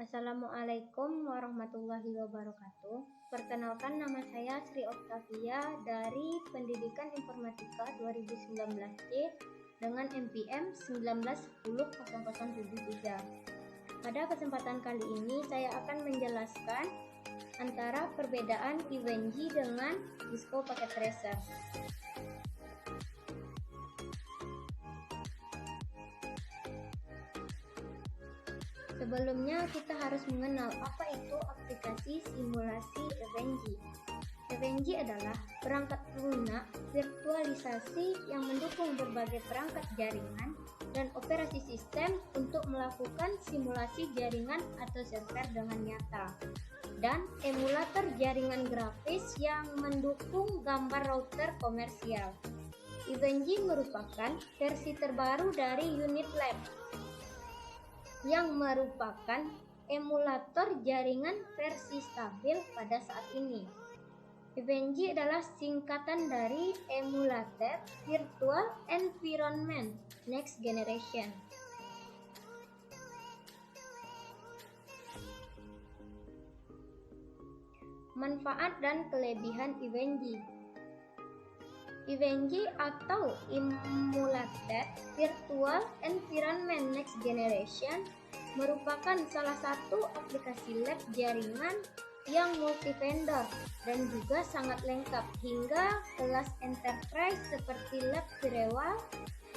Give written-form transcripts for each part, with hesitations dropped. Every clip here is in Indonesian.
Assalamualaikum warahmatullahi wabarakatuh. Perkenalkan, nama saya Sri Octavia dari Pendidikan Informatika 2019C dengan NPM 1910073. Pada kesempatan kali ini saya akan menjelaskan antara perbedaan Evengy dengan Cisco Packet Tracer. Sebelumnya kita harus mengenal apa itu aplikasi simulasi Evengy. Evengy adalah perangkat lunak virtualisasi yang mendukung berbagai perangkat jaringan dan operasi sistem untuk melakukan simulasi jaringan atau server dengan nyata, dan emulator jaringan grafis yang mendukung gambar router komersial. Evengy merupakan versi terbaru dari UNIT-Lab yang merupakan emulator jaringan versi stabil pada saat ini. Evengy adalah singkatan dari Emulated Virtual Environment Next Generation. Manfaat dan kelebihan Evengy. Evengy atau Emulated Virtual Environment Next Generation merupakan salah satu aplikasi lab jaringan yang multi-vendor dan juga sangat lengkap hingga kelas enterprise seperti Lab Firewall,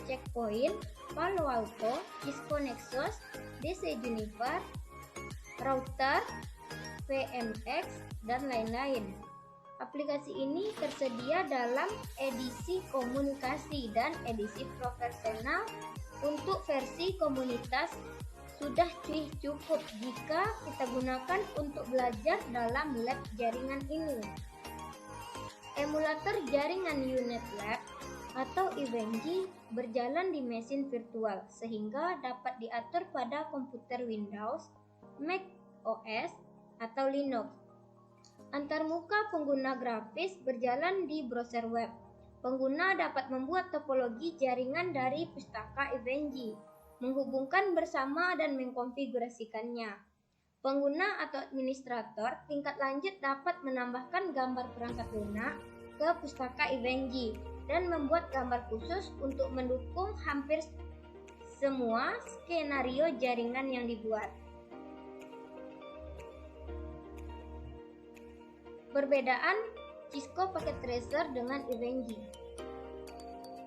Checkpoint, Palo Alto, Cisco Nexus, DC Juniper, router, VMX, dan lain-lain. Aplikasi ini tersedia dalam edisi komunikasi dan edisi profesional. Untuk versi komunitas sudah cukup jika kita gunakan untuk belajar dalam lab jaringan ini. Emulator jaringan UNIT-Lab atau Evengy berjalan di mesin virtual sehingga dapat diatur pada komputer Windows, Mac OS, atau Linux. Antarmuka pengguna grafis berjalan di browser web. Pengguna dapat membuat topologi jaringan dari pustaka Evengy, menghubungkan bersama dan mengkonfigurasikannya. Pengguna atau administrator tingkat lanjut dapat menambahkan gambar perangkat lunak ke pustaka Evengy dan membuat gambar khusus untuk mendukung hampir semua skenario jaringan yang dibuat. Perbedaan Cisco Packet Tracer dengan Evengy.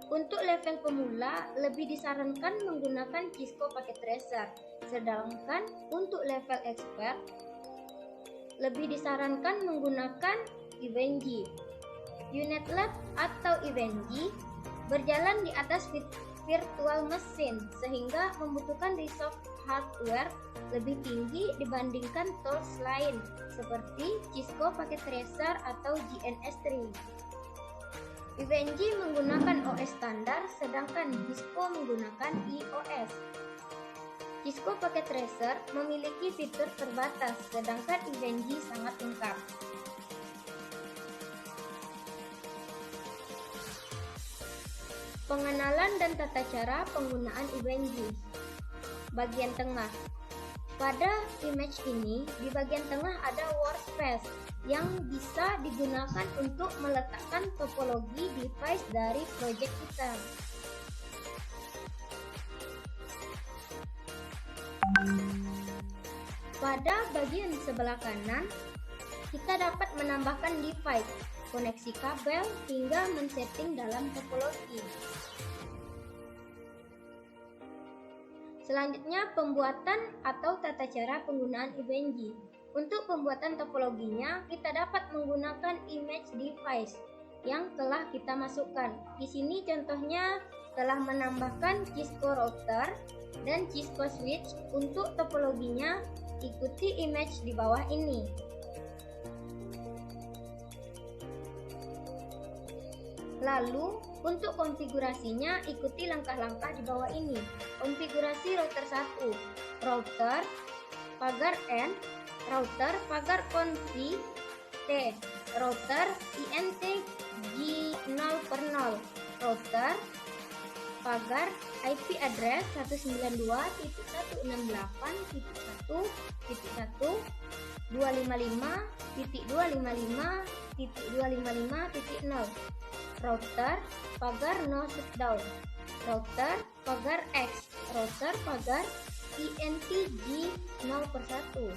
Untuk level pemula, lebih disarankan menggunakan Cisco Packet Tracer, sedangkan untuk level expert, lebih disarankan menggunakan Evengy. UNIT-Lab atau Evengy berjalan di atas virtual machine sehingga membutuhkan resource hardware lebih tinggi dibandingkan tools lain seperti Cisco Packet Tracer atau GNS3. Evengy menggunakan OS standar sedangkan Cisco menggunakan iOS. Cisco Packet Tracer memiliki fitur terbatas sedangkan Evengy sangat lengkap. Pengenalan dan tata cara penggunaan Evengy. Bagian tengah. Pada image ini, di bagian tengah ada workspace yang bisa digunakan untuk meletakkan topologi device dari project kita. Pada bagian sebelah kanan, kita dapat menambahkan device, koneksi kabel, hingga men-setting dalam topologi. Selanjutnya, pembuatan atau tata cara penggunaan Evengy. Untuk pembuatan topologinya, kita dapat menggunakan image device yang telah kita masukkan. Di sini contohnya telah menambahkan Cisco router dan Cisco switch. Untuk topologinya, ikuti image di bawah ini. Lalu, untuk konfigurasinya, ikuti langkah-langkah di bawah ini. Konfigurasi router 1, router pagar N, router pagar konfi T, router INT G0/0, router pagar IP address 192.168.1.1 255.255.255.0 router pagar no shutdown, router pagar X, router pagar INTJ 0/1,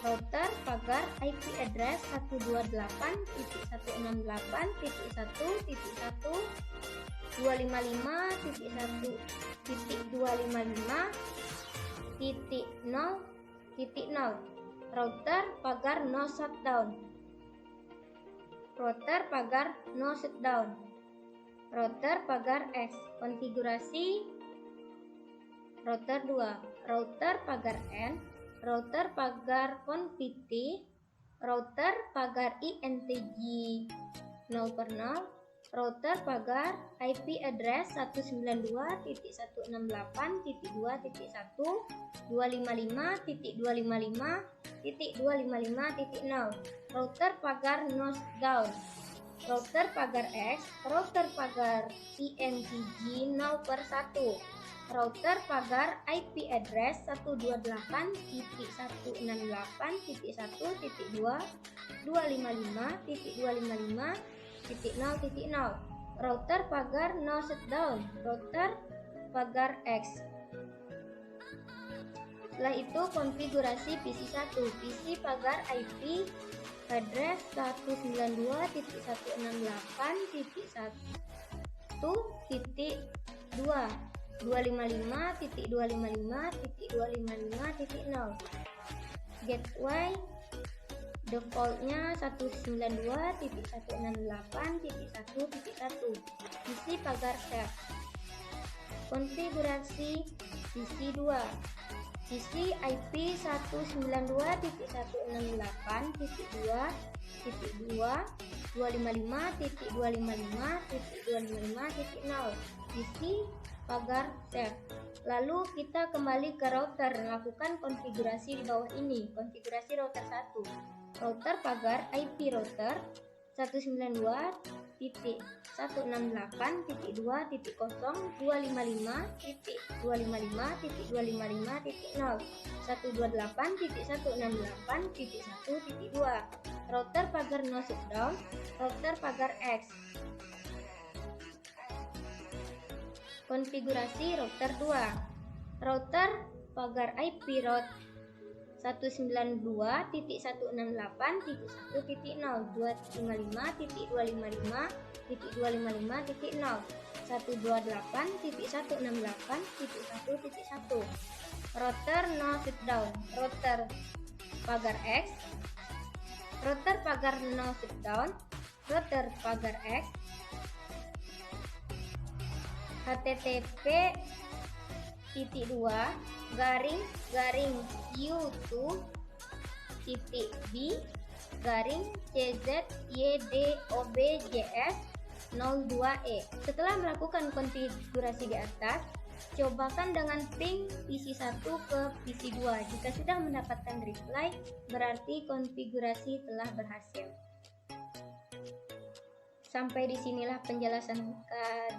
router pagar IP address 128.168.1.1 255.1.255.0.0 router pagar no shutdown, router pagar no shutdown, router pagar X. Konfigurasi router 2, router pagar N, router pagar konfiti, router pagar INTJ 0/0, router pagar IP address 192.168.2.1 255.255.255.0 router pagar no shutdown, router pagar X, router pagar INTJ 0/1, router pagar IP address 128.168.2.255.0.0 router pagar no shutdown, router pagar X. Setelah itu konfigurasi PC1, PC pagar IP address 192.168.1.2 255.255.255.0 gateway defaultnya 192.168.1.1 PC pagar share. Konfigurasi PC2, PC IP 192.168.2.2 255.255.255.0 PC pagar share. Lalu kita kembali ke router, lakukan konfigurasi di bawah ini. Konfigurasi router 1, router pagar IP router 192.168.2.255.255.255.0 128.168.1.2 router pagar no shutdown, router pagar X. Konfigurasi router 2, router pagar IP route 192.168.1.0 255.255.255.0 128.168.1.1 router no shutdown, router pagar X, router pagar no shutdown, router pagar X. http /u2.b/czyobjs02e. Setelah melakukan konfigurasi di atas, cobakan dengan ping PC1 ke PC2. Jika sudah mendapatkan reply, berarti konfigurasi telah berhasil. Sampai disinilah penjelasan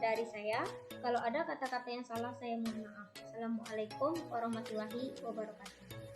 dari saya. Kalau ada kata-kata yang salah, saya mohon maaf. Assalamualaikum warahmatullahi wabarakatuh.